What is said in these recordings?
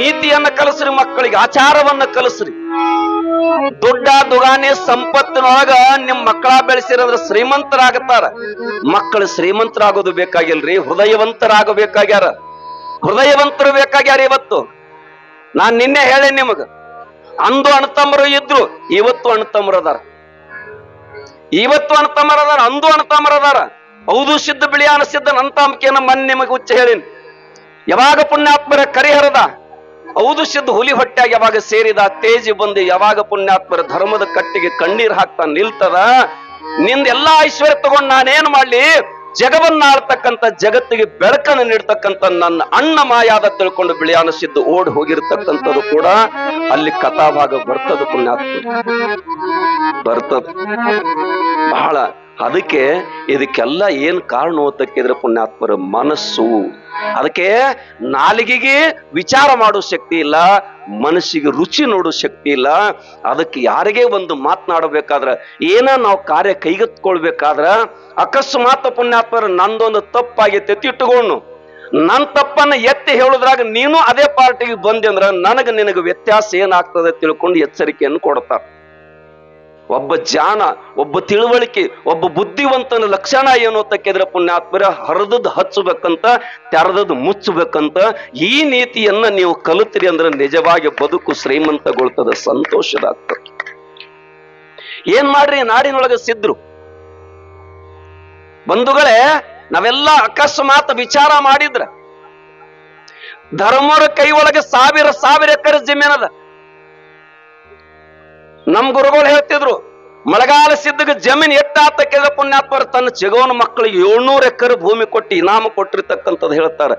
ನೀತಿಯನ್ನ ಕಲಿಸ್ರಿ, ಮಕ್ಕಳಿಗೆ ಆಚಾರವನ್ನ ಕಲಿಸ್ರಿ. ದುಡ್ಡ ದುಗಾನೆ ಸಂಪತ್ತಿನೊಳಗ ನಿಮ್ ಮಕ್ಕಳ ಬೆಳೆಸಿರಂದ್ರ ಶ್ರೀಮಂತರಾಗತ್ತಾರ. ಮಕ್ಕಳು ಶ್ರೀಮಂತರಾಗೋದು ಬೇಕಾಗಿಲ್ರಿ, ಹೃದಯವಂತರಾಗಬೇಕಾಗ್ಯಾರ. ಹೃದಯವಂತರು ಬೇಕಾಗ್ಯಾರ. ಇವತ್ತು ನಾನ್ ನಿನ್ನೆ ಹೇಳಿ ನಿಮಗ, ಅಂದು ಅಣ್ಣತಮ್ಮರು ಇದ್ರು, ಇವತ್ತು ಅಣ್ಣತಮ್ಮರದಾರ. ಇವತ್ತು ಅಣ್ಣತಮ್ಮರದಾರ, ಅಂದು ಅಣ್ಣತಮ್ಮರದಾರ. ಹೌದು ಸಿದ್ಧ ಬಿಳಿಯಾನ ಸಿದ್ಧ ನಂತಾಂಬಿಕೆಯನ್ನ ಮನ್ ನಿಮಗೆ ಹುಚ್ಚ ಹೇಳಿನಿ. ಯಾವಾಗ ಪುಣ್ಯಾತ್ಮರ ಕರಿಹರದ ಹೌದು ಸಿದ್ಧ ಹುಲಿ ಹೊಟ್ಟಾಗ ಯಾವಾಗ ಸೇರಿದ ತೇಜಿ ಬಂದು ಯಾವಾಗ ಪುಣ್ಯಾತ್ಮರ ಧರ್ಮದ ಕಟ್ಟಿಗೆ ಕಣ್ಣೀರ್ ಹಾಕ್ತಾ ನಿಲ್ತದ, ನಿಂದ ಎಲ್ಲಾ ಐಶ್ವರ್ಯ ತಗೊಂಡ್ ನಾನೇನ್ ಮಾಡ್ಲಿ, ಜಗವನ್ನ ಆಳ್ತಕ್ಕಂಥ ಜಗತ್ತಿಗೆ ಬೆಳಕನ್ನು ನೀಡ್ತಕ್ಕಂಥ ನನ್ನ ಅಣ್ಣ ಮಾಯಾದ ತಿಳ್ಕೊಂಡು ಬಿಳಿಯಾನ ಸಿದ್ಧ ಓಡ್ ಹೋಗಿರ್ತಕ್ಕಂಥದ್ದು ಕೂಡ ಅಲ್ಲಿ ಕಥಾಭಾಗ ಬರ್ತದ. ಪುಣ್ಯಾತ್ಮ ಬರ್ತದ ಬಹಳ. ಅದಕ್ಕೆ ಇದಕ್ಕೆಲ್ಲ ಏನ್ ಕಾರಣ ಓದಕ್ಕಿದ್ರೆ ಪುಣ್ಯಾತ್ಮರ ಮನಸ್ಸು. ಅದಕ್ಕೆ ನಾಲಿಗೆಗೆ ವಿಚಾರ ಮಾಡೋ ಶಕ್ತಿ ಇಲ್ಲ, ಮನಸ್ಸಿಗೆ ರುಚಿ ನೋಡೋ ಶಕ್ತಿ ಇಲ್ಲ. ಅದಕ್ಕೆ ಯಾರಿಗೇ ಒಂದು ಮಾತನಾಡಬೇಕಾದ್ರ, ಏನ ನಾವು ಕಾರ್ಯ ಕೈಗೆತ್ಕೊಳ್ಬೇಕಾದ್ರ ಅಕಸ್ಮಾತ್ ಪುಣ್ಯಾತ್ಮರ ನಂದೊಂದು ತಪ್ಪಾಗೈತೆ ಇಟ್ಟುಕೊಂಡು ನನ್ ತಪ್ಪನ್ನ ಎತ್ತಿ ಹೇಳುದ್ರಾಗ ನೀನು ಅದೇ ಪಾರ್ಟಿಗೆ ಬಂದೆ ಅಂದ್ರ ನಿನಗ ವ್ಯತ್ಯಾಸ ಏನಾಗ್ತದೆ ತಿಳ್ಕೊಂಡು ಎಚ್ಚರಿಕೆಯನ್ನು ಕೊಡ್ತಾರ. ಒಬ್ಬ ಜಾಣ, ಒಬ್ಬ ತಿಳುವಳಿಕೆ, ಒಬ್ಬ ಬುದ್ಧಿವಂತನ ಲಕ್ಷಣ ಏನು ಅಂತಕ್ಕಿದ್ರೆ ಪುಣ್ಯಾತ್ಮರ ಹರಿದದ್ದು ಹಚ್ಚಬೇಕಂತ, ತೆರೆದದ್ದು ಮುಚ್ಚಬೇಕಂತ. ಈ ನೀತಿಯನ್ನ ನೀವು ಕಲಿತ್ರಿ ಅಂದ್ರೆ ನಿಜವಾಗಿ ಬದುಕು ಶ್ರೀಮಂತಗೊಳ್ತದ, ಸಂತೋಷದಾಗ್ತದೆ. ಏನ್ ಮಾಡ್ರಿ, ನಾಡಿನೊಳಗೆ ಸಿದ್ರು ಬಂಧುಗಳೇ, ನಾವೆಲ್ಲ ಅಕಸ್ಮಾತ್ ವಿಚಾರ ಮಾಡಿದ್ರ ಧರ್ಮರ ಕೈ ಒಳಗೆ ಸಾವಿರ ಎಕರೆ ಜಮೀನದ. ನಮ್ ಗುರುಗಳು ಹೇಳ್ತಿದ್ರು, ಮಳೆಗಾಲ ಸಿದ್ಧಗ ಜಮೀನ್ ಎಟ್ಟಾತಕ್ಕಿದ್ರೆ ಪುಣ್ಯಾತ್ಮರ ತನ್ನ ಚಿಗೋನ ಮಕ್ಕಳಿಗೆ 700 ಎಕರೆ ಭೂಮಿ ಕೊಟ್ಟು ಇನಾಮ ಕೊಟ್ಟಿರ್ತಕ್ಕಂಥದ್ದು ಹೇಳ್ತಾರೆ.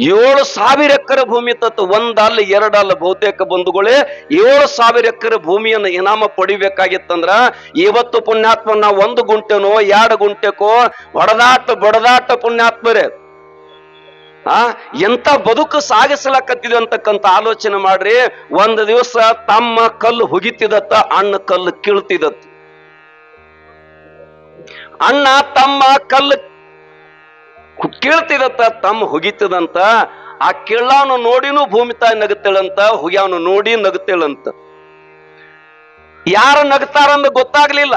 7,000 ಎಕರೆ ಭೂಮಿ ತತ್ತು, ಒಂದಲ್ಲ ಎರಡಲ್ಲ, ಬಹುತೇಕ ಬಂಧುಗಳೇ 7,000 ಎಕರೆ ಭೂಮಿಯನ್ನು ಇನಾಮ ಪಡಿಬೇಕಾಗಿತ್ತಂದ್ರ ಇವತ್ತು ಪುಣ್ಯಾತ್ಮ ನಾವು 1 ಗುಂಟೆನೋ 2 ಗುಂಟೆಕೋ ಬಡದಾಟ ಪುಣ್ಯಾತ್ಮರೇ ಎಂತ ಬದುಕು ಸಾಗಿಸ್ಲಕತ್ತಿದೆ ಅಂತಕ್ಕಂಥ ಆಲೋಚನೆ ಮಾಡ್ರಿ. ಒಂದು ದಿವಸ ತಮ್ಮ ಕಲ್ಲು ಹುಗಿತಿದತ್ತ, ಅಣ್ಣ ಕಲ್ಲು ಕೀಳ್ತಿದತ್ತ. ಅಣ್ಣ ತಮ್ಮ ಕಲ್ಲು ಕೀಳ್ತಿದತ್ತ, ತಮ್ಮ ಹುಗಿತದಂತ. ಆ ಕೀಳಾವನು ನೋಡಿನೂ ಭೂಮಿ ತಾಯಿ ನಗುತ್ತೇಳಂತ, ಹುಗ್ಯಾವನು ನೋಡಿ ನಗುತ್ತೇಳಂತ. ಯಾರ ನಗ್ತಾರಂದ ಗೊತ್ತಾಗ್ಲಿಲ್ಲ,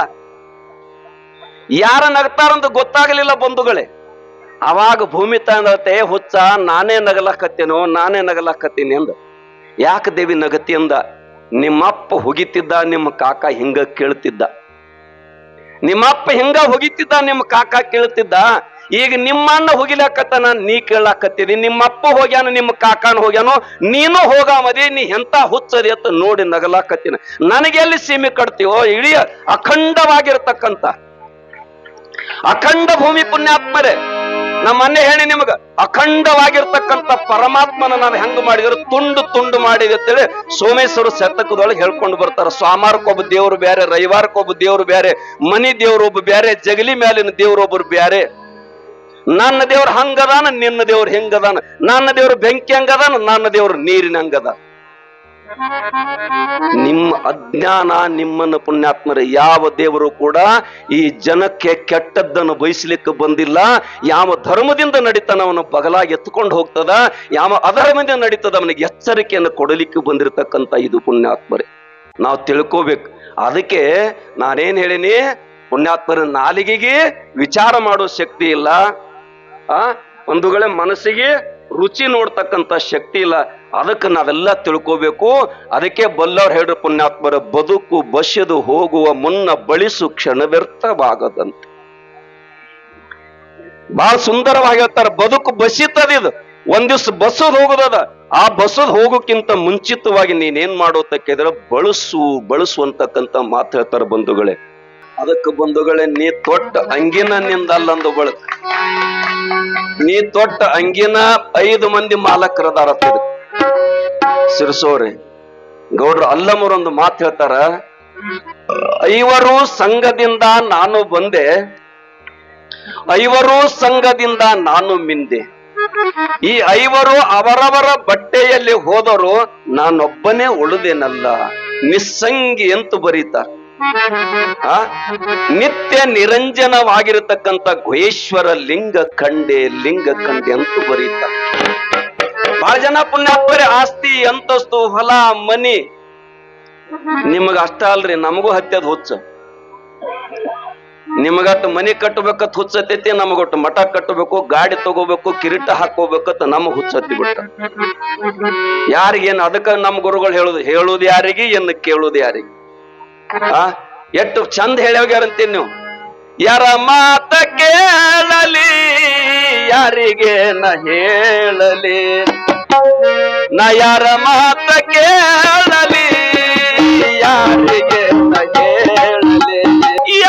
ಯಾರ ನಗ್ತಾರಂದ ಗೊತ್ತಾಗ್ಲಿಲ್ಲ ಬಂಧುಗಳೇ. ಅವಾಗ ಭೂಮಿ ತಾಯಿ ಹುಚ್ಚ, ನಾನೇ ನಗಲಾಕತ್ತೀನಿ ಅಂದ. ಯಾಕೆ ದೇವಿ ನಗತಿ ಅಂದ? ನಿಮ್ಮಪ್ಪ ಹುಗಿತಿದ್ದ, ನಿಮ್ಮ ಕಾಕ ಹಿಂಗ ಕೇಳ್ತಿದ್ದ. ನಿಮ್ಮಪ್ಪ ಹಿಂಗ ಹುಗಿತಿದ್ದ, ನಿಮ್ಮ ಕಾಕ ಕೇಳ್ತಿದ್ದ. ಈಗ ನಿಮ್ಮಣ್ಣ ಹುಗಿಲಾಕತ್ತಾನ, ನೀ ಕೇಳಾಕತ್ತಿದಿ. ನಿಮ್ಮಪ್ಪ ಹೋಗ್ಯಾನ, ನಿಮ್ಮ ಕಾಕನ ಹೋಗ್ಯಾನೋ, ನೀನು ಹೋಗಾಮದಿ. ನೀ ಎಂತ ಹುಚ್ಚದಿ ಅಂತ ನೋಡಿ ನಗಲಾಕತ್ತೀನಿ. ನನಗೆಲ್ಲಿ ಸೀಮೆ ಕಟ್ತೀವೋ? ಇಡೀ ಅಖಂಡವಾಗಿರ್ತಕ್ಕಂಥ ಅಖಂಡ ಭೂಮಿ ಪುಣ್ಯಾತ್ಮರೇ. ನಮ್ಮ ಮೊನ್ನೆ ಹೇಳಿ ನಿಮಗ, ಅಖಂಡವಾಗಿರ್ತಕ್ಕಂಥ ಪರಮಾತ್ಮನ ನಾನು ಹೆಂಗ ಮಾಡಿದ್ರು ತುಂಡು ಮಾಡಿದೆ ಅಂತೇಳಿ ಸೋಮೇಶ್ವರ ಶತಕದೊಳಗೆ ಹೇಳ್ಕೊಂಡು ಬರ್ತಾರ. ಸೋಮವಾರಕ್ಕೊಬ್ಬ ದೇವ್ರು ಬೇರೆ, ರವಿವಾರಕ್ಕೊಬ್ಬ ದೇವ್ರು ಬೇರೆ, ಮನಿ ದೇವ್ರು ಒಬ್ಬ ಬೇರೆ, ಜಗಲಿ ಮೇಲಿನ ದೇವ್ರು ಒಬ್ಬರು ಬೇರೆ. ನನ್ನ ದೇವ್ರು ಹಂಗದಾನ, ನಿನ್ನ ದೇವ್ರು ಹೆಂಗದಾನ. ನನ್ನ ದೇವ್ರು ಬೆಂಕಿ ಹಂಗದಾನ, ನನ್ನ ದೇವ್ರು ನೀರಿನ ಹಂಗದ. ನಿಮ್ಮ ಅಜ್ಞಾನ ನಿಮ್ಮನ್ನು ಪುಣ್ಯಾತ್ಮರ ಯಾವ ದೇವರು ಕೂಡ ಈ ಜನಕ್ಕೆ ಕೆಟ್ಟದ್ದನ್ನು ಬಯಸ್ಲಿಕ್ಕೆ ಬಂದಿಲ್ಲ. ಯಾವ ಧರ್ಮದಿಂದ ನಡೀತಾನ ಅವನ ಬಗಲಾಗಿ ಎತ್ಕೊಂಡು ಹೋಗ್ತದ, ಯಾವ ಅಧರ್ಮದಿಂದ ನಡೀತದ ಅವನಿಗೆ ಎಚ್ಚರಿಕೆಯನ್ನು ಕೊಡಲಿಕ್ಕೆ ಬಂದಿರತಕ್ಕಂಥ ಇದು ಪುಣ್ಯಾತ್ಮರೇ. ನಾವು ತಿಳ್ಕೋಬೇಕು. ಅದಕ್ಕೆ ನಾನೇನ್ ಹೇಳಿನಿ, ಪುಣ್ಯಾತ್ಮರ ನಾಲಿಗೆಗೆ ವಿಚಾರ ಮಾಡೋ ಶಕ್ತಿ ಇಲ್ಲ, ಬಂಧುಗಳೇ ಮನಸ್ಸಿಗೆ ರುಚಿ ನೋಡ್ತಕ್ಕಂಥ ಶಕ್ತಿ ಇಲ್ಲ. ಅದಕ್ಕೆ ನಾವೆಲ್ಲ ತಿಳ್ಕೋಬೇಕು. ಅದಕ್ಕೆ ಬಲ್ಲವ್ರು ಹೇಳ್ರಿ ಪುಣ್ಯಾತ್ಮರ, ಬದುಕು ಬಸಿದು ಹೋಗುವ ಮುನ್ನ ಬಳಿಸು ಕ್ಷಣ ವ್ಯರ್ಥವಾಗದಂತೆ. ಬಹಳ ಸುಂದರವಾಗಿ ಹೇಳ್ತಾರೆ. ಬದುಕು ಬಸಿತದಿದು, ಒಂದ್ ದಿವ್ಸ ಬಸದ್ ಹೋಗುದದ. ಆ ಬಸದ್ ಹೋಗೋಕ್ಕಿಂತ ಮುಂಚಿತವಾಗಿ ನೀನೇನ್ ಮಾಡೋತಕ್ಕಿದ್ರೆ ಬಳಸು ಅಂತಕ್ಕಂಥ ಮಾತು ಹೇಳ್ತಾರೆ ಬಂಧುಗಳೇ. ಅದಕ್ಕೆ ಬಂಧುಗಳೇ, ನೀ ತೊಟ್ಟ ಅಂಗಿನ ನಿಂದಲ್ಲಂದು ಬಳಕ. ನೀ ತೊಟ್ಟ ಅಂಗಿನ 5 ಮಂದಿ ಮಾಲಕರದಾರ. ಸಿರ್ಸೋರಿ ಗೌಡ್ರು ಅಲ್ಲಮರೊಂದು ಮಾತು ಹೇಳ್ತಾರ, 5 ಸಂಘದಿಂದ ನಾನು ಬಂದೆ, 5 ಸಂಘದಿಂದ ನಾನು ಮಿಂದೆ. ಈ 5 ಅವರವರ ಬಟ್ಟೆಯಲ್ಲಿ ಹೋದರು, ನಾನೊಬ್ಬನೇ ಉಳಿದೇನಲ್ಲ ನಿಸ್ಸಂಗಿ ಎಂದು ಬರೀತಾರ. ನಿತ್ಯ ನಿರಂಜನವಾಗಿರತಕ್ಕಂಥ ಗುಹೇಶ್ವರ ಲಿಂಗ ಕಂಡೆ ಅಂತ ಬರೀತಾರೆ. ಬಹಳ ಜನ ಪುಣ್ಯಾತ್ಮರೇ ಆಸ್ತಿ ಅಂತಸ್ತು ಹೊಲ ಮನಿ ನಿಮಗ ಅಷ್ಟ ಅಲ್ರಿ, ನಮಗೂ ಹತ್ಯದ ಹುಚ್ಚ. ನಿಮಗಟ್ಟು ಮನಿ ಕಟ್ಟಬೇಕತ್ ಹುಚ್ಚತೈತಿ, ನಮಗೊಟ್ಟು ಮಠ ಕಟ್ಟಬೇಕು, ಗಾಡಿ ತಗೋಬೇಕು, ಕಿರೀಟ ಹಾಕೋಬೇಕತ್ ನಮಗ್ ಹುಚ್ಚತ್ತಿ ಬಿಟ್ಟ. ಯಾರಿಗೇನು ಅದಕ್ಕ ನಮ್ ಗುರುಗಳು ಹೇಳುದು ಯಾರಿಗೆ, ಏನು ಕೇಳುದು ಯಾರಿಗೆ? ಎಷ್ಟು ಚಂದ ಹೇಳ್ಯಾರಂತೀನಿ ನೀವು. ಯಾರ ಮಾತ ಕೇಳಲಿ ಯಾರಿಗೆ ನ ಹೇಳಲಿ, ನಾ ಯಾರ ಮಾತ ಕೇಳಲಿ ಯಾರಿಗೆ ನ ಹೇಳಲಿ.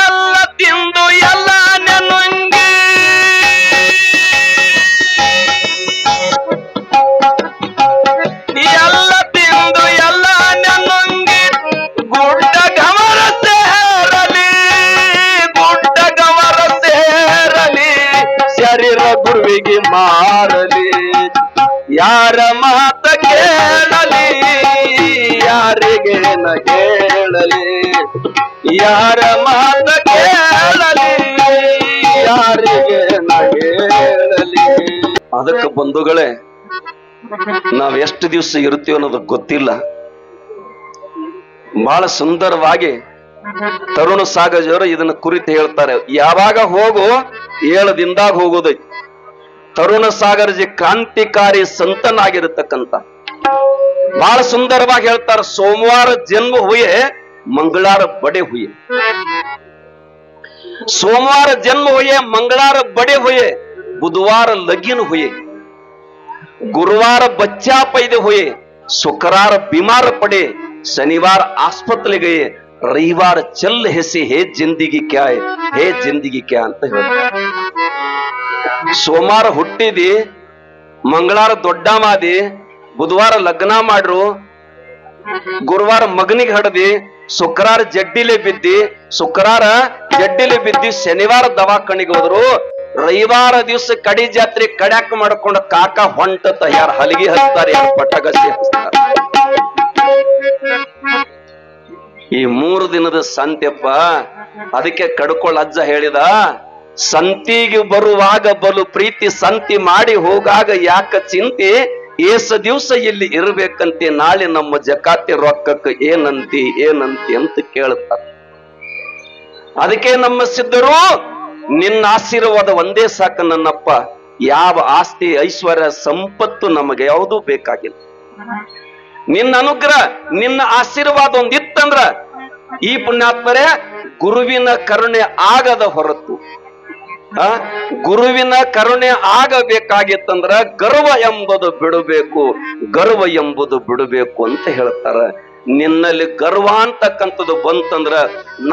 ಎಲ್ಲ ತಿಂದು ಎಲ್ಲ ನೆನುಂಗಿ ಎಲ್ಲ ತಿಂದು ಎಲ್ಲ ನೆನುಂಗಿ ಗುಡ್ಡ ಗಮರ ಸೇರಲಿ, ಗುಡ್ಡ ಗಮರ ಸೇರಲಿ, ಶರೀರ ಗುರುವಿಗೆ ಮಾರಲಿ. ಯಾರ ಮಾತ ಕೇಳಲಿ ಯಾರಿಗೆ ನ ಹೇಳಲಿ, ಯಾರ ಮಾತ ಕೇಳಲಿ ಯಾರಿಗೆ ನ ಹೇಳಲಿ. ಅದಕ್ಕೆ ಬಂಧುಗಳೇ, ನಾವ್ ಎಷ್ಟು ದಿವಸ ಇರ್ತೀವಿ ಅನ್ನೋದು ಗೊತ್ತಿಲ್ಲ. ಬಹಳ ಸುಂದರವಾಗಿ ತರುಣ ಸಾಗಜರು ಇದನ್ನ ಕುರಿತು ಹೇಳ್ತಾರೆ. ಯಾವಾಗ ಹೋಗು 7 ದಿನದಾಗ ಹೋಗೋದೈತಿ. ತರುಣ ಸಾಗರಜಿ ಕ್ರಾಂತಿಕಾರಿ ಸಂತನಾಗಿರತಕ್ಕಂತ ಬಹಳ ಸುಂದರವಾಗಿ ಹೇಳ್ತಾರೆ. ಸೋಮವಾರ ಜನ್ಮ ಹುಯೆ ಮಂಗಳಾರ ಬಡೆ ಹುಯೆ, ಸೋಮವಾರ ಜನ್ಮ ಹುಯೆ ಮಂಗಳಾರ ಬಡೆ ಹುಯೆ, ಬುಧವಾರ ಲಗಿನ ಹುಯೆ, गुरुवार बच्चा पैदे हुए, शुक्रवार बीमार पड़े, शनिवार आस्पत्रे गए, रविवार चल हेसे हे जिंदगी क्या है, हे जिंदगी क्या ಅಂತ ಹೇಳ್ತಾರೆ. ಸೋಮವಾರ ಹುಟ್ಟಿದಿ, ಮಂಗಳವಾರ ದೊಡ್ಡ ಮಾದಿ, ಬುಧವಾರ ಲಗ್ನ ಮಾಡ್ರು, ಗುರುವಾರ ಮಗನಿಗೆ ಹಡದಿ, ಶುಕ್ರವಾರ ಜಡ್ಡಿಲೆ ಬಿದ್ದಿ, ಶುಕ್ರವಾರ ಜಡ್ಡಿಲೆ ಬಿದ್ದಿ, ಶನಿವಾರ ದವಾಖಾನಿಗೆ ಹೋದ್ರು, ರವಿವಾರ ದಿವಸ ಕಡಿ ಜಾತ್ರೆ ಕಡ್ಯಾಕ ಮಾಡ್ಕೊಂಡು ಕಾಕ ಹೊಂಟತ. ಯಾರು ಹಲಗಿ ಹಚ್ತಾರೆ, ಯಾರು ಪಟಗಸಿ ಹಚ್ತಾರೆ. ಈ 3 ದಿನದ ಸಂತೆಪ್ಪ. ಅದಕ್ಕೆ ಕಡ್ಕೊಳ್ಳ ಅಜ್ಜ ಹೇಳಿದ, ಸಂತಿಗೆ ಬರುವಾಗ ಬಲು ಪ್ರೀತಿ, ಸಂತಿ ಮಾಡಿ ಹೋಗಾಗ ಯಾಕ ಚಿಂತೆ, ಏಸ ದಿವಸ ಇಲ್ಲಿ ಇರ್ಬೇಕಂತೆ, ನಾಳೆ ನಮ್ಮ ಜಕಾತಿ ರೊಕ್ಕಕ್ಕೆ ಏನಂತಿ ಏನಂತಿ ಅಂತ ಕೇಳ್ತಾರೆ. ಅದಕ್ಕೆ ನಮ್ಮ ಸಿದ್ಧರು, ನಿನ್ನ ಆಶೀರ್ವಾದ ಒಂದೇ ಸಾಕು ನನ್ನಪ್ಪ, ಯಾವ ಆಸ್ತಿ ಐಶ್ವರ್ಯ ಸಂಪತ್ತು ನಮಗೆ ಯಾವುದೂ ಬೇಕಾಗಿಲ್ಲ. ನಿನ್ನ ಅನುಗ್ರಹ ನಿನ್ನ ಆಶೀರ್ವಾದ ಒಂದಿತ್ತಂದ್ರ ಈ ಪುಣ್ಯಾತ್ಮರೇ ಗುರುವಿನ ಕರುಣೆ ಆಗದ ಹೊರತು, ಗುರುವಿನ ಕರುಣೆ ಆಗಬೇಕಾಗಿತ್ತಂದ್ರ ಗರ್ವ ಎಂಬುದು ಬಿಡಬೇಕು, ಗರ್ವ ಎಂಬುದು ಬಿಡಬೇಕು ಅಂತ ಹೇಳ್ತಾರ. ನಿನ್ನಲ್ಲಿ ಗರ್ವ ಅಂತಕ್ಕಂಥದ್ದು ಬಂತಂದ್ರ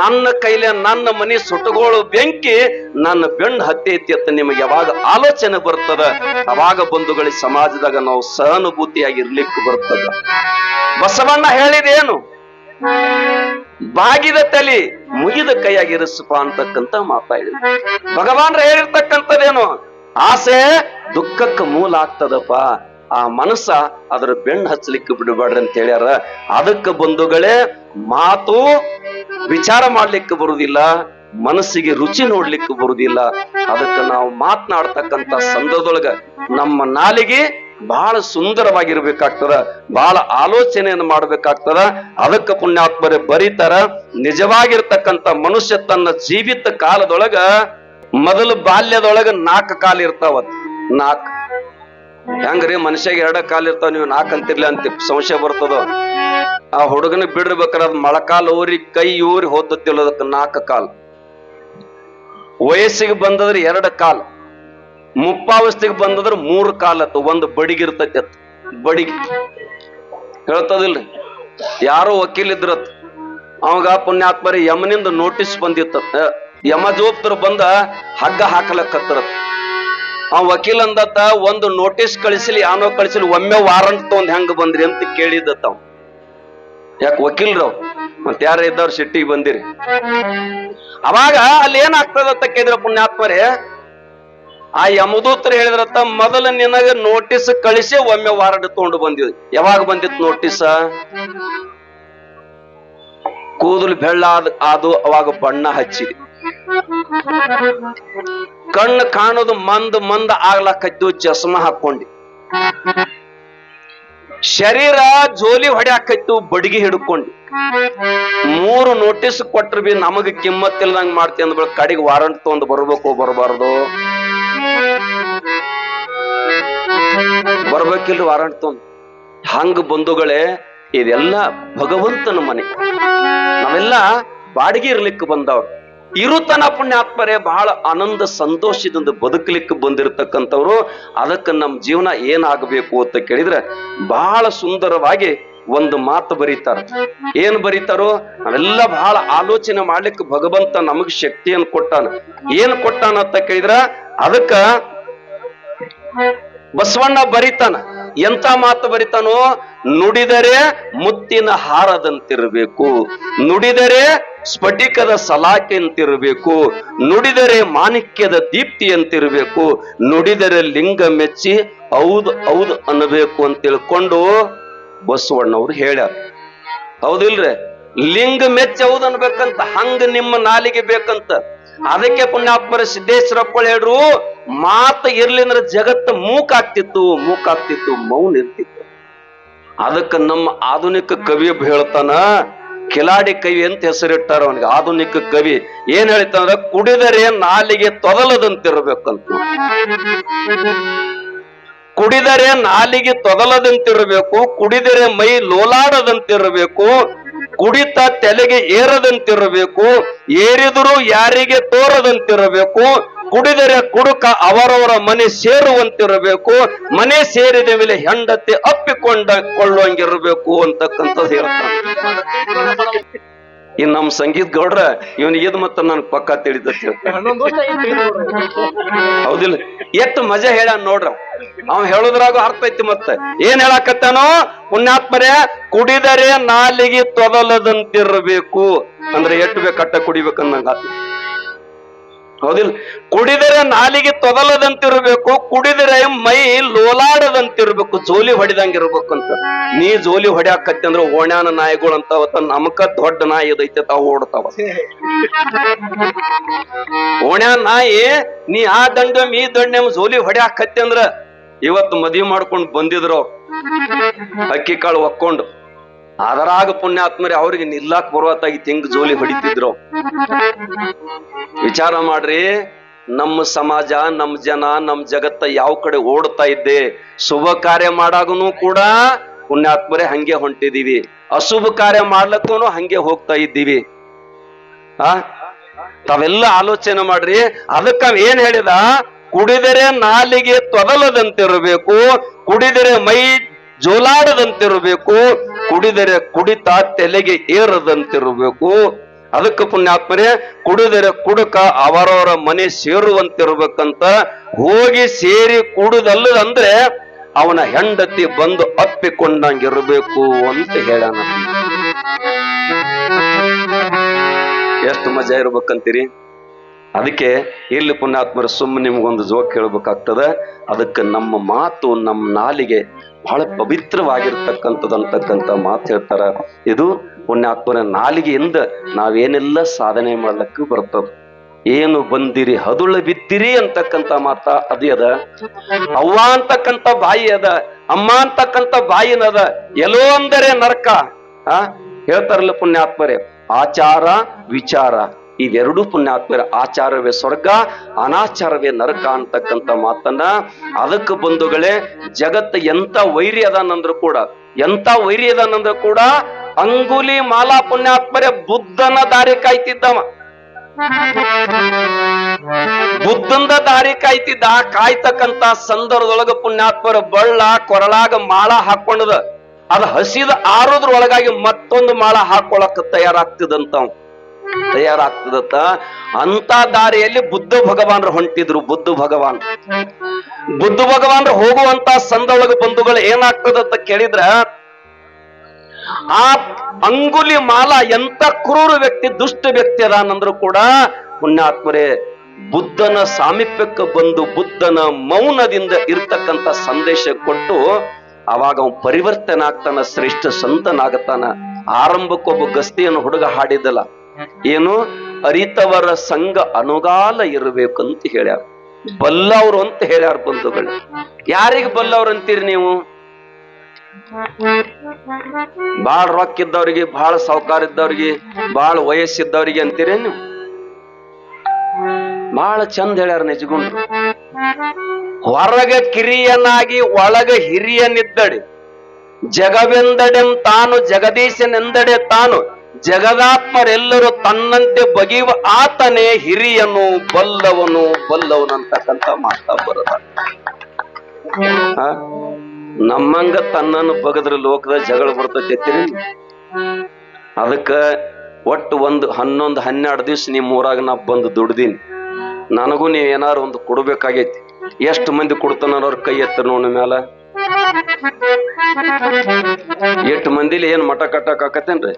ನನ್ನ ಕೈಲೆ ನನ್ನ ಮನೆ ಸುಟ್ಟಗೋಳು ಬೆಂಕಿ ನನ್ನ ಬೆಣ್ಣ ಹತ್ತೈತಿ ಅಂತ ನಿಮಗೆ ಯಾವಾಗ ಆಲೋಚನೆ ಬರ್ತದ, ಅವಾಗ ಬಂಧುಗಳಿಗೆ ಸಮಾಜದಾಗ ನಾವು ಸಹಾನುಭೂತಿಯಾಗಿರ್ಲಿಕ್ಕೆ ಬರ್ತದ. ಬಸವಣ್ಣ ಹೇಳಿದೇನು, ಬಾಗಿದ ತಲೆ ಮುಗಿದ ಕೈಯಾಗಿರಿಸಪ್ಪ ಅಂತಕ್ಕಂತ ಮಾತಾಡಿದ. ಭಗವಾನ್ರ ಹೇಳಿರ್ತಕ್ಕಂಥದ್ದೇನು, ಆಸೆ ದುಃಖಕ್ಕೆ ಮೂಲ ಆಗ್ತದಪ್ಪ, ಆ ಮನಸ್ಸ ಅದರ ಬೆಣ್ಣ ಹಚ್ಚಲಿಕ್ಕೆ ಬಿಡಬೇಡ್ರಿ ಅಂತ ಹೇಳ್ಯಾರ. ಅದಕ್ಕೆ ಬಂಧುಗಳೇ, ಮಾತು ವಿಚಾರ ಮಾಡ್ಲಿಕ್ಕೆ ಬರುವುದಿಲ್ಲ, ಮನಸ್ಸಿಗೆ ರುಚಿ ನೋಡ್ಲಿಕ್ಕೆ ಬರುವುದಿಲ್ಲ. ಅದಕ್ಕೆ ನಾವು ಮಾತನಾಡ್ತಕ್ಕಂತ ಸಂದರ್ಭದೊಳಗ ನಮ್ಮ ನಾಲಿಗೆ ಬಹಳ ಸುಂದರವಾಗಿರ್ಬೇಕಾಗ್ತದ, ಬಹಳ ಆಲೋಚನೆಯನ್ನು ಮಾಡ್ಬೇಕಾಗ್ತದ. ಅದಕ್ಕೆ ಪುಣ್ಯಾತ್ಮರೇ ಬರೀತಾರ, ನಿಜವಾಗಿರ್ತಕ್ಕಂಥ ಮನುಷ್ಯ ತನ್ನ ಜೀವಿತ ಕಾಲದೊಳಗ ಮೊದಲು ಬಾಲ್ಯದೊಳಗ 4 ಕಾಲ ಇರ್ತಾವತ್. 4 ಹೆಂಗ್ರಿ ಮನುಷ್ಯಗೆ 2 ಕಾಲ ಇರ್ತಾವ, ನೀವು 4 ಅಂತಿರ್ಲಿ ಅಂತ ಸಂಶಯ ಬರ್ತದ. ಆ ಹುಡುಗನ ಬಿಡಿರ್ಬೇಕಾರ ಅದ್ ಮೊಳಕಾಲ್ ಊರಿ ಕೈ ಊರಿ ಹೋದತ್ತಿಲ್ಲದಕ್ಕೆ 4 ಕಾಲ. ವಯಸ್ಸಿಗೆ ಬಂದದ್ರ 2 ಕಾಲ, ಮುಪ್ಪಾವಸ್ಥೆಗೆ ಬಂದದ್ರ 3 ಕಾಲ. ಒಂದು ಬಡಿಗಿರ್ತೈತಿ, ಅತ್ ಬಡಿಗೆ ಹೇಳ್ತದಿಲ್ರಿ. ಯಾರೋ ವಕೀಲ್ ಇದ್ರತ್, ಅವಾಗ ಪುಣ್ಯಾತ್ಮರಿ ಯಮನಿಂದ ನೋಟಿಸ್ ಬಂದಿತ್ತ, ಯಮ ಜೋಪ್ತರು ಬಂದ ಹಗ್ಗ ಹಾಕಲಕ್ಕತ್ತರತ್. ಆ ವಕೀಲ್ ಅಂದತ್ತ, ಒಂದು ನೋಟಿಸ್ ಕಳಿಸಲಿ ಯಾನೋ ಕಳಿಸಲಿ, ಒಮ್ಮೆ ವಾರಂಟ್ ತಗೊಂಡ್ ಹೆಂಗ ಬಂದ್ರಿ ಅಂತ ಕೇಳಿದತ್ತ. ಯಾಕೆ ವಕೀಲ್ರವ್ ಮತ್ ಯಾರ ಇದ್ದವ್ರ ಸಿಟ್ಟಿಗೆ ಬಂದಿರಿ. ಅವಾಗ ಅಲ್ಲಿ ಏನಾಗ್ತದತ್ತ ಕೇಳಿದ್ರ ಪುಣ್ಯಾತ್ಮರೇ, ಆ ಯಮದೂತರು ಹೇಳಿದ್ರತ್ತ, ಮೊದಲು ನಿನಗ ನೋಟಿಸ್ ಕಳಿಸಿ ಒಮ್ಮೆ ವಾರಂಟ್ ತಗೊಂಡು ಬಂದಿದ್ವಿ. ಯಾವಾಗ ಬಂದಿತ್ತು ನೋಟಿಸ್? ಕೂದಲು ಬೆಳ್ಳಾದ ಅದು ಅವಾಗ ಬಣ್ಣ ಹಚ್ಚಿದೆ, ಕಣ್ಣು ಕಾಣೋದು ಮಂದ ಆಗ್ಲಕ್ಕದ್ದು, ಚಸ್ಮಾ ಹಾಕೊಂಡಿ. ಶರೀರ ಜೋಲಿ ಹೊಡ್ಯಾಕೈತು ಬಡಿಗೆ ಹಿಡ್ಕೊಂಡು 3 ನೋಟಿಸ್ ಕೊಟ್ರ ಬಿ ನಮಗ ಕಿಮ್ಮತ್ತಿಲ್ದಂಗ ಮಾಡ್ತಿ ಅಂದ್ಬಿಡ ಕಡೆಗೆ ವಾರಂಟ್ ತಗೊಂಡ್ ಬರ್ಬೇಕು ಬರಬಾರ್ದು ಬರ್ಬೇಕಿಲ್ರಿ ವಾರಂಟ್ ತಗೊಂಡ್ ಹಂಗ ಬಂಧುಗಳೇ ಇದೆಲ್ಲ ಭಗವಂತನ ಮನೆ ನಾವೆಲ್ಲ ಬಾಡಿಗೆ ಇರ್ಲಿಕ್ಕೆ ಬಂದವ್ರು ಇರುತನ ಪುಣ್ಯಾತ್ಮರೇ ಬಹಳ ಆನಂದ ಸಂತೋಷದಿಂದ ಬದುಕಲಿಕ್ಕೆ ಬಂದಿರತಕ್ಕಂಥವ್ರು ಅದಕ್ಕೆ ನಮ್ಮ ಜೀವನ ಏನಾಗಬೇಕು ಅಂತ ಕೇಳಿದ್ರೆ ಬಹಳ ಸುಂದರವಾಗಿ ಒಂದು ಮಾತು ಬರೀತಾರ ಏನ್ ಬರೀತಾರೋ ನಾವೆಲ್ಲ ಬಹಳ ಆಲೋಚನೆ ಮಾಡ್ಲಿಕ್ಕೆ ಭಗವಂತ ನಮಗ್ ಶಕ್ತಿಯನ್ನು ಕೊಟ್ಟಾನ ಏನ್ ಕೊಟ್ಟಾನ ಅಂತ ಕೇಳಿದ್ರ ಅದಕ್ಕ ಬಸವಣ್ಣ ಬರೀತಾನ ಎಂತ ಮಾತು ಬರೀತಾನೋ ನುಡಿದರೆ ಮುತ್ತಿನ ಹಾರದಂತಿರಬೇಕು ನುಡಿದರೆ ಸ್ಫಟಿಕದ ಸಲಾಕೆ ಅಂತಿರಬೇಕು ನುಡಿದರೆ ಮಾಣಿಕ್ಯದ ದೀಪ್ತಿ ಅಂತಿರಬೇಕು ನುಡಿದರೆ ಲಿಂಗ ಮೆಚ್ಚಿ ಹೌದು ಹೌದು ಅನ್ನಬೇಕು ಅಂತ ತಿಳ್ಕೊಂಡು ಬಸವಣ್ಣವ್ರು ಹೇಳ್ಯಾರ ಹೌದಿಲ್ರಿ ಲಿಂಗ ಮೆಚ್ಚಿ ಹೌದು ಅನ್ಬೇಕಂತ ಹಂಗ ನಿಮ್ಮ ನಾಲಿಗೆ ಬೇಕಂತ ಅದಕ್ಕೆ ಪುಣ್ಯಾತ್ಮರ ಸಿದ್ದೇಶ್ವರಪ್ಪಳು ಹೇಳ್ರು ಮಾತು ಇರ್ಲಿಂದ್ರೆ ಜಗತ್ತು ಮೂಕಾಗ್ತಿತ್ತು ಮೌನ ಇರ್ತಿತ್ತು ಅದಕ್ಕೆ ನಮ್ಮ ಆಧುನಿಕ ಕವಿ ಹೇಳ್ತಾನ ಕಿಲಾಡಿ ಕವಿ ಅಂತ ಹೆಸರಿಟ್ಟಾರ ಅವನಿಗೆ ಆಧುನಿಕ ಕವಿ ಏನ್ ಹೇಳ್ತಾನ ಕುಡಿದರೆ ನಾಲಿಗೆ ತೊದಲದಂತಿರ್ಬೇಕಂತ ಕುಡಿದರೆ ನಾಲಿಗೆ ತೊದಲದಂತಿರಬೇಕು ಕುಡಿದರೆ ಮೈ ಲೋಲಾಡದಂತಿರಬೇಕು ಕುಡಿತ ತಲೆಗೆ ಏರದಂತಿರಬೇಕು ಏರಿದರೂ ಯಾರಿಗೆ ತೋರದಂತಿರಬೇಕು ಕುಡಿದರೆ ಕುಡುಕ ಅವರವರ ಮನೆ ಸೇರುವಂತಿರಬೇಕು ಮನೆ ಸೇರಿದ ಮೇಲೆ ಹೆಂಡತಿ ಕೊಳ್ಳುವಂಗಿರಬೇಕು ಅಂತಕ್ಕಂಥದ್ದು ಹೇಳ್ತಾನೆ ಇನ್ ನಮ್ ಸಂಗೀತ್ ಗೌಡ್ರ ಇವನಿಗೆ ಇದು ಮತ್ತ ನನ್ ಪಕ್ಕ ತಿಳಿದತ್ ಹೌದಿಲ್ಲ ಎಷ್ಟು ಮಜಾ ಹೇಳ ನೋಡ್ರ ಅವ್ ಹೇಳುದ್ರಾಗ ಅರ್ಥ ಐತಿ ಮತ್ತೆ ಏನ್ ಹೇಳಕತ್ತಾನೋ ಪುಣ್ಯಾತ್ಮರೇ ಕುಡಿದರೆ ನಾಲಿಗೆ ತೊದಲದಂತಿರಬೇಕು ಅಂದ್ರೆ ಎಷ್ಟು ಬೇಕಟ್ಟ ಕುಡಿಬೇಕಂದಂಗ ಹೌದಿಲ್ಲ ಕುಡಿದರೆ ನಾಲಿಗೆ ತೊದಲದಂತಿರ್ಬೇಕು ಕುಡಿದರೆ ಮೈ ಲೋಲಾಡದಂತಿರ್ಬೇಕು ಜೋಲಿ ಹೊಡಿದಂಗಿರ್ಬೇಕು ಅಂತ ನೀ ಜೋಲಿ ಹೊಡ್ಯಾಕತ್ತಿ ಅಂದ್ರೆ ಓಣ್ಯಾನ ನಾಯಿಗಳು ಅಂತ ನಮಕ ದೊಡ್ಡ ನಾಯಿ ಇದೈತೆ ತಾವು ಓಡ್ತಾವ ಓಣ್ಯಾನ ನಾಯಿ ನೀ ಆ ದಂಡ ಈ ದಂಡ ಜೋಲಿ ಹೊಡ್ಯಾಕತ್ತಿ ಅಂದ್ರ ಇವತ್ತು ಮದುವೆ ಮಾಡ್ಕೊಂಡು ಬಂದಿದ್ರು ಅಕ್ಕಿ ಕಾಳು ಒಕ್ಕೊಂಡು ಅದರಾಗ ಪುಣ್ಯಾತ್ಮರಿ ಅವ್ರಿಗೆ ನಿಲ್ಲಾಕ್ ಬರುವತ್ತಾಗಿ ತಿಂಗ್ ಜೋಲಿ ಹೊಡಿತಿದ್ರು ವಿಚಾರ ಮಾಡ್ರಿ ನಮ್ಮ ಸಮಾಜ ನಮ್ ಜನ ನಮ್ ಜಗತ್ತ ಯಾವ ಕಡೆ ಓಡ್ತಾ ಇದ್ದೆ ಶುಭ ಕಾರ್ಯ ಮಾಡಾಗನು ಕೂಡ ಪುಣ್ಯಾತ್ಮರೇ ಹಂಗೆ ಹೊಂಟಿದೀವಿ ಅಶುಭ ಕಾರ್ಯ ಮಾಡ್ಲಕ್ಕೂ ಹಂಗೆ ಹೋಗ್ತಾ ಇದ್ದೀವಿ ತಾವೆಲ್ಲ ಆಲೋಚನೆ ಮಾಡ್ರಿ ಅದಕ್ಕ ಏನ್ ಹೇಳಿದ ಕುಡಿದರೆ ನಾಲಿಗೆ ತೊದಲದಂತಿರಬೇಕು ಕುಡಿದರೆ ಮೈ ಜೋಲಾಡದಂತಿರಬೇಕು ಕುಡಿದರೆ ಕುಡಿತ ತಲೆಗೆ ಏರದಂತಿರಬೇಕು ಅದಕ್ಕೆ ಪುಣ್ಯಾತ್ಮರೇ ಕುಡಿದರೆ ಕುಡುಕ ಅವರವರ ಮನೆ ಸೇರುವಂತಿರ್ಬೇಕಂತ ಹೋಗಿ ಸೇರಿ ಕುಡುದಲ್ಲದಂದ್ರೆ ಅವನ ಹೆಂಡತಿ ಬಂದು ಅಪ್ಪಿಕೊಂಡಂಗಿರ್ಬೇಕು ಅಂತ ಹೇಳಾನ ಎಷ್ಟು ಮಜಾ ಇರ್ಬೇಕಂತೀರಿ ಅದಕ್ಕೆ ಇಲ್ಲಿ ಪುಣ್ಯಾತ್ಮರ ಸುಮ್ಮನೆ ನಿಮ್ಗೊಂದು ಜೋಕ್ ಹೇಳ್ಬೇಕಾಗ್ತದ ಅದಕ್ಕೆ ನಮ್ಮ ಮಾತು ನಮ್ಮ ನಾಲಿಗೆ ಬಹಳ ಪವಿತ್ರವಾಗಿರ್ತಕ್ಕಂಥದಂತಕ್ಕಂಥ ಮಾತು ಹೇಳ್ತಾರ ಇದು ಪುಣ್ಯಾತ್ಮರ ನಾಲಿಗೆಯಿಂದ ನಾವೇನೆಲ್ಲ ಸಾಧನೆ ಮಾಡ್ಲಿಕ್ಕೆ ಬರ್ತದ ಏನು ಬಂದಿರಿ ಹದುಳ ಬಿದ್ದಿರಿ ಅಂತಕ್ಕಂಥ ಮಾತ ಅದೇ ಅದ ಅವ್ವ ಅಂತಕ್ಕಂಥ ಬಾಯಿ ಅದ ಅಮ್ಮ ಅಂತಕ್ಕಂಥ ಬಾಯಿನದ ಎಲ್ಲೋ ಅಂದರೆ ನರಕ ಹೇಳ್ತಾರಲ್ಲ ಪುಣ್ಯಾತ್ಮರೇ ಆಚಾರ ವಿಚಾರ ಇವೆರಡೂ ಪುಣ್ಯಾತ್ಮರ ಆಚಾರವೇ ಸ್ವರ್ಗ ಅನಾಚಾರವೇ ನರಕ ಅಂತಕ್ಕಂಥ ಮಾತನ್ನ ಅದಕ್ಕೆ ಬಂಧುಗಳೇ ಜಗತ್ತ ಎಂತ ವೈರಿ ಅದಾನಂದ್ರು ಕೂಡ ಅಂಗುಲಿ ಮಾಲಾ ಪುಣ್ಯಾತ್ಮರೇ ಬುದ್ಧನ ದಾರಿ ಕಾಯ್ತಿದ್ದವ ಬುದ್ಧಂದ ದಾರಿ ಕಾಯ್ತಕ್ಕಂತ ಸಂದರ್ಭದೊಳಗ ಪುಣ್ಯಾತ್ಮರ ಬಳ್ಳ ಕೊರಳಾಗ ಮಾಳ ಹಾಕೊಂಡದ ಅದ ಹಸಿದ ಆರೋದ್ರೊಳಗಾಗಿ ಮತ್ತೊಂದು ಮಾಳ ಹಾಕೊಳಕ್ ತಯಾರಾಗ್ತದತ್ತ ಅಂತ ದಾರಿಯಲ್ಲಿ ಬುದ್ಧ ಭಗವಾನ್ರು ಹೊಂಟಿದ್ರು ಬುದ್ಧ ಭಗವಾನ್ರು ಹೋಗುವಂತ ಸಂದೊಳಗ ಬಂಧುಗಳು ಏನಾಗ್ತದಂತ ಕೇಳಿದ್ರ ಆ ಅಂಗುಲಿ ಮಾಲ ಎಂತ ಕ್ರೂರ ವ್ಯಕ್ತಿ ದುಷ್ಟ ವ್ಯಕ್ತಿ ಅದಾನಂದ್ರು ಕೂಡ ಪುಣ್ಯಾತ್ಮರೇ ಬುದ್ಧನ ಸಾಮೀಪ್ಯಕ್ಕೆ ಬಂದು ಬುದ್ಧನ ಮೌನದಿಂದ ಇರ್ತಕ್ಕಂಥ ಸಂದೇಶ ಕೊಟ್ಟು ಅವಾಗ ಅವನು ಪರಿವರ್ತನೆ ಆಗ್ತಾನ ಶ್ರೇಷ್ಠ ಸಂತನಾಗತಾನ ಆರಂಭಕ್ಕೊಬ್ಬ ಗಸ್ತಿಯನ್ನು ಹುಡುಗ ಹಾಡಿದಲ್ಲ ಏನು ಅರಿತವರ ಸಂಘ ಅನುಗಾಲ ಇರಬೇಕಂತ ಹೇಳ್ಯಾರ ಬಲ್ಲವ್ರು ಅಂತ ಹೇಳ್ಯಾರ ಬಂಧುಗಳು ಯಾರಿಗೆ ಬಲ್ಲವ್ರು ಅಂತೀರಿ ನೀವು ಬಾಳ ರೊಕ್ಕ ಇದ್ದವ್ರಿಗೆ, ಬಹಳ ಸಾವುಕಾರ ಇದ್ದವ್ರಿಗೆ, ಬಹಳ ವಯಸ್ಸಿದ್ದವ್ರಿಗೆ ಅಂತೀರೇನು ನೀವು? ಬಹಳ ಚಂದ ಹೇಳ್ಯಾರ ನಿಜಗುಂಡ್ರು. ಹೊರಗ ಕಿರಿಯನಾಗಿ ಒಳಗ ಹಿರಿಯನಿದ್ದಡೆ, ಜಗವೆಂದಡೆಂ ತಾನು ಜಗದೀಶನೆಂದಡೆ ತಾನು, ಜಗದಾತ್ಮರೆಲ್ಲರೂ ತನ್ನಂತೆ ಬಗೆಯುವ ಆತನೇ ಹಿರಿಯನು ಬಲ್ಲವನು ಅಂತಕ್ಕಂಥ ಮಾತಾ ಬರದ. ನಮ್ಮಂಗ ತನ್ನನ್ನು ಬಗದ್ರ ಲೋಕದ ಜಗಳ ಬರ್ತೈತಿ. ಅದಕ್ಕ ಒಟ್ಟು 11-12 ದಿವ್ಸ ನಿಮ್ ಊರಾಗ ನಾ ಬಂದು ದುಡ್ದೀನಿ. ನನಗೂ ನೀವ್ ಏನಾರು ಒಂದು ಕೊಡ್ಬೇಕಾಗೈತಿ. ಎಷ್ಟು ಮಂದಿ ಕೊಡ್ತಾನ ಅವ್ರ ಕೈ ಎತ್ತ ನೋಡ ಮ್ಯಾಲ. 8 ಮಂದಿಲಿ ಏನ್ ಮಠ ಕಟ್ಟಕ್ ಆಕತ್ತೇನ್ರಿ?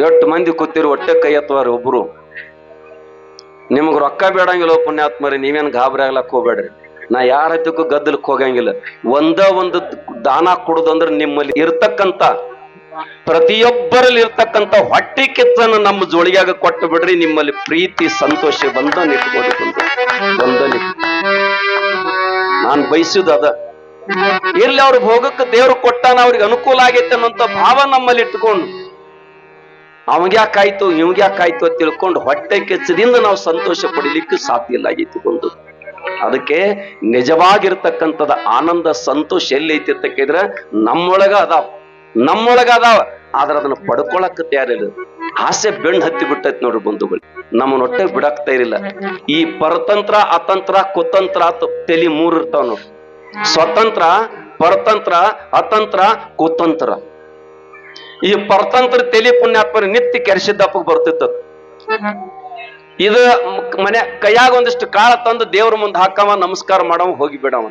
8 ಮಂದಿ ಕೂತಿರು ಒಟ್ಟೆ ಕೈ ಎತ್ತವಾರ ಒಬ್ರು. ನಿಮಗ್ ರೊಕ್ಕ ಬೇಡಂಗಿಲ್ಲ ಪುಣ್ಯಾತ್ಮರಿ, ನೀವೇನ್ ಗಾಬರಿ ಆಗ್ಲಕ್ ಹೋಗ್ಬೇಡ್ರಿ. ನಾ ಯಾರ ಹತ್ತಕ್ಕೂ ಗದ್ದಲಕ್ ಹೋಗಂಗಿಲ್ಲ. ಒಂದು ದಾನ ಕೊಡುದಂದ್ರ ನಿಮ್ಮಲ್ಲಿ ಇರ್ತಕ್ಕಂತ ಪ್ರತಿಯೊಬ್ಬರಲ್ಲಿ ಇರ್ತಕ್ಕಂತ ಹೊಟ್ಟೆ ಕಿಚ್ಚನ್ನು ನಮ್ಮ ಜೋಳಿಗ್ಯಾಗ ಕೊಟ್ಟು ಬಿಡ್ರಿ. ನಿಮ್ಮಲ್ಲಿ ಪ್ರೀತಿ ಸಂತೋಷ ಬಂದನಿಟ್ಬೋದು. ನಾನ್ ಬಯಸುದ ಅದ ಇರ್ಲಿ. ಅವ್ರಿಗೆ ಹೋಗಕ್ಕೆ ದೇವ್ರು ಕೊಟ್ಟಾನ, ಅವ್ರಿಗೆ ಅನುಕೂಲ ಆಗೈತೆ ಅನ್ನೋಂತ ಭಾವ ನಮ್ಮಲ್ಲಿ ಇಟ್ಕೊಂಡು ಅವಂಗ್ಯಾಕಾಯ್ತು ಇವ್ಗ್ಯಾಕಾಯ್ತು ಅಂತ ತಿಳ್ಕೊಂಡು ಹೊಟ್ಟೆ ಕೆಚ್ಚದಿಂದ ನಾವು ಸಂತೋಷ ಪಡಿಲಿಕ್ಕೆ ಸಾಧ್ಯ ಇಲ್ಲ ಆಗೈತಿ ಒಂದು. ಅದಕ್ಕೆ ನಿಜವಾಗಿರ್ತಕ್ಕಂಥದ ಆನಂದ ಸಂತೋಷ ಎಲ್ಲೈತಿ ಅಂತ ಕೇಳಿದ್ರೆ ನಮ್ಮೊಳಗ ಅದಾವ. ಆದ್ರ ಅದನ್ನ ಪಡ್ಕೊಳಕ್ ತಯಾರಿಲ್ಲ. ಆಸೆ ಬೆಣ್ಣು ಹತ್ತಿ ಬಿಟ್ಟೈತಿ ನೋಡ್ರಿ ಬಂಧುಗಳು. ನಮ್ಮನ್ನ ಹೊಟ್ಟೆ ಬಿಡಾಕ್ತಾ ಇರಲಿಲ್ಲ. ಈ ಪರತಂತ್ರ, ಅತಂತ್ರ, ಕುತಂತ್ರ ತಲಿ 3 ಇರ್ತಾವ ನೋಡ್ರಿ. ಸ್ವತಂತ್ರ, ಪರತಂತ್ರ, ಅತಂತ್ರ, ಕುತಂತ್ರ. ಈ ಪರತಂತ್ರ ತಲಿ ಪುಣ್ಯಾತ್ಮರಿ ನಿತ್ಯ ಕೆರೆಸಿದ್ದಪ್ಪಗ್ ಬರ್ತಿತ್ತ. ಇದು ಮನೆ ಕೈಯಾಗ ಒಂದಿಷ್ಟು ಕಾಳ ತಂದು ದೇವ್ರ ಮುಂದೆ ಹಾಕವ, ನಮಸ್ಕಾರ ಮಾಡವ, ಹೋಗಿ ಬಿಡವ.